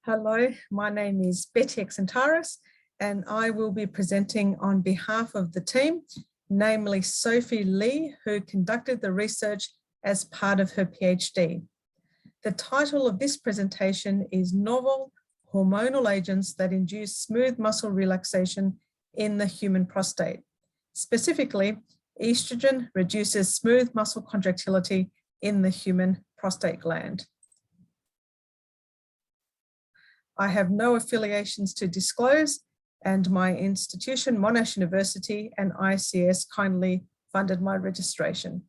Hello, my name is Betty Exintaris, and I will be presenting on behalf of the team, namely Sophie Lee, who conducted the research as part of her PhD. The title of this presentation is Novel Hormonal Agents that Induce Smooth Muscle Relaxation in the Human Prostate. Specifically, estrogen reduces smooth muscle contractility in the human prostate gland. I have no affiliations to disclose, and my institution, Monash University and ICS, kindly funded my registration.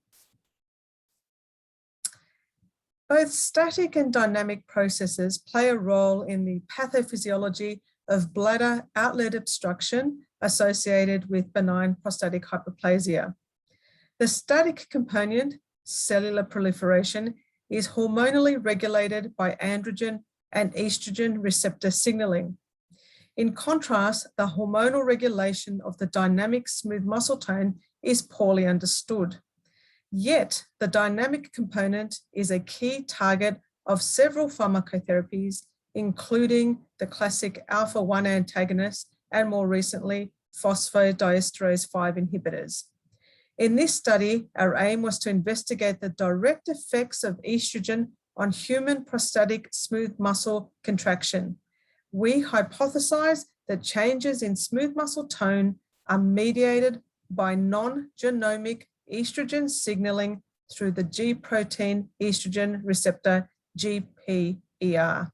Both static and dynamic processes play a role in the pathophysiology of bladder outlet obstruction associated with benign prostatic hyperplasia. The static component, cellular proliferation, is hormonally regulated by androgen and estrogen receptor signaling. In contrast, the hormonal regulation of the dynamic smooth muscle tone is poorly understood. Yet, the dynamic component is a key target of several pharmacotherapies, including the classic alpha-1 antagonists and more recently, phosphodiesterase 5 inhibitors. In this study, our aim was to investigate the direct effects of estrogen on human prostatic smooth muscle contraction. We hypothesize that changes in smooth muscle tone are mediated by non-genomic estrogen signaling through the G Protein Estrogen Receptor, GPER.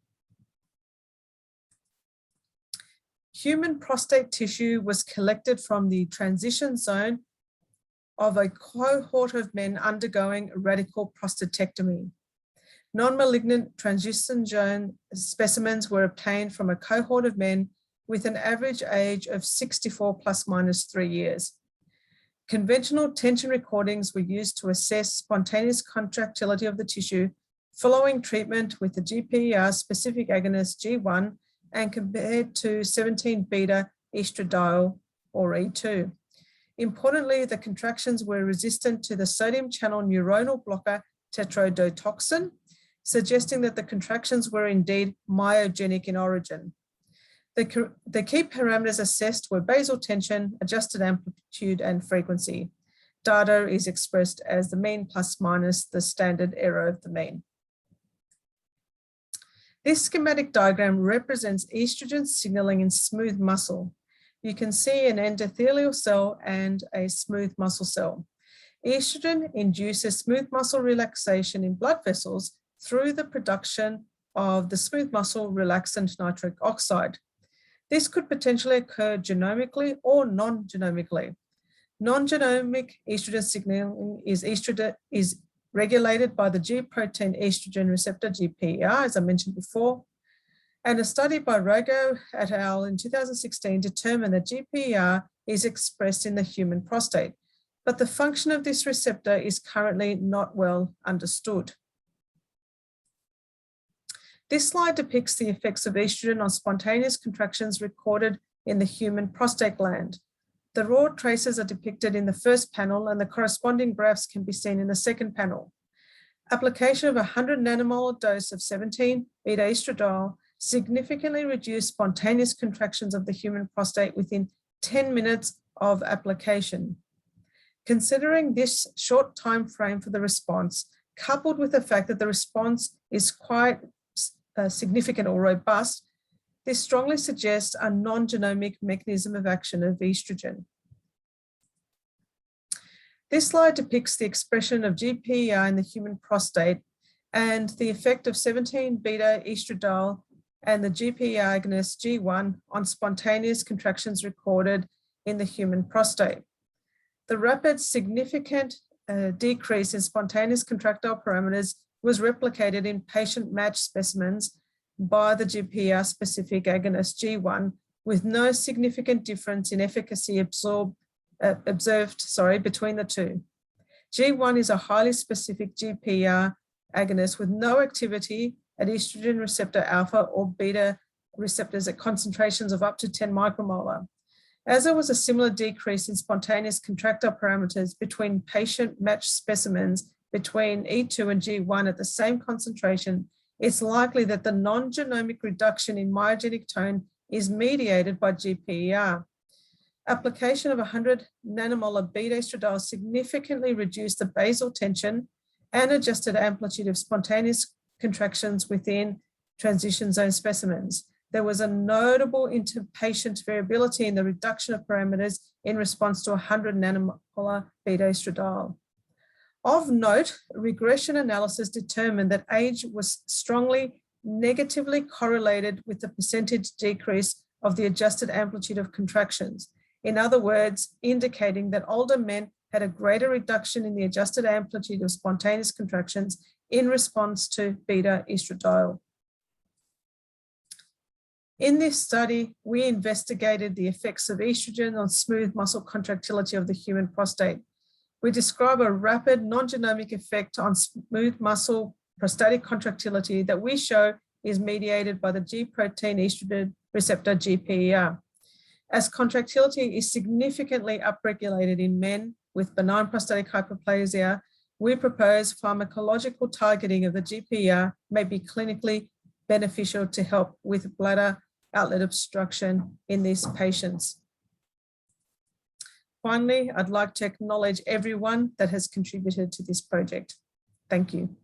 Human prostate tissue was collected from the transition zone of a cohort of men undergoing radical prostatectomy. Non-malignant transition zone specimens were obtained from a cohort of men with an average age of 64 plus minus 3 years. Conventional tension recordings were used to assess spontaneous contractility of the tissue following treatment with the GPER specific agonist G1 and compared to 17-beta estradiol or E2. Importantly, the contractions were resistant to the sodium channel neuronal blocker tetrodotoxin, suggesting that the contractions were indeed myogenic in origin. The key parameters assessed were basal tension, adjusted amplitude, and frequency. Data is expressed as the mean plus minus the standard error of the mean. This schematic diagram represents estrogen signaling in smooth muscle. You can see an endothelial cell and a smooth muscle cell. Estrogen induces smooth muscle relaxation in blood vessels through the production of the smooth muscle relaxant nitric oxide. This could potentially occur genomically or non-genomically. Non-genomic estrogen signaling is regulated by the G Protein Estrogen Receptor, GPER, as I mentioned before. And a study by Rago et al. In 2016 determined that GPER is expressed in the human prostate, but the function of this receptor is currently not well understood. This slide depicts the effects of estrogen on spontaneous contractions recorded in the human prostate gland. The raw traces are depicted in the first panel and the corresponding graphs can be seen in the second panel. Application of a 100 nanomolar dose of 17-beta estradiol significantly reduced spontaneous contractions of the human prostate within 10 minutes of application. Considering this short time frame for the response, coupled with the fact that the response is quite significant or robust, this strongly suggests a non-genomic mechanism of action of estrogen. This slide depicts the expression of GPER in the human prostate and the effect of 17-beta estradiol and the GPER agonist G1 on spontaneous contractions recorded in the human prostate. The rapid significant decrease in spontaneous contractile parameters was replicated in patient-matched specimens by the GPER specific agonist G1 with no significant difference in efficacy observed between the two. G1 is a highly specific GPER agonist with no activity at estrogen receptor alpha or beta receptors at concentrations of up to 10 micromolar. As there was a similar decrease in spontaneous contractile parameters between patient-matched specimens between E2 and G1 at the same concentration, it's likely that the non-genomic reduction in myogenic tone is mediated by GPER. Application of 100 nanomolar beta-estradiol significantly reduced the basal tension and adjusted amplitude of spontaneous contractions within transition zone specimens. There was a notable interpatient variability in the reduction of parameters in response to 100 nanomolar beta-estradiol. Of note, regression analysis determined that age was strongly negatively correlated with the percentage decrease of the adjusted amplitude of contractions. In other words, indicating that older men had a greater reduction in the adjusted amplitude of spontaneous contractions in response to beta-estradiol. In this study, we investigated the effects of estrogen on smooth muscle contractility of the human prostate. We describe a rapid non-genomic effect on smooth muscle prostatic contractility that we show is mediated by the G Protein Estrogen Receptor GPER. As contractility is significantly upregulated in men with benign prostatic hyperplasia, we propose pharmacological targeting of the GPER may be clinically beneficial to help with bladder outlet obstruction in these patients. Finally, I'd like to acknowledge everyone that has contributed to this project. Thank you.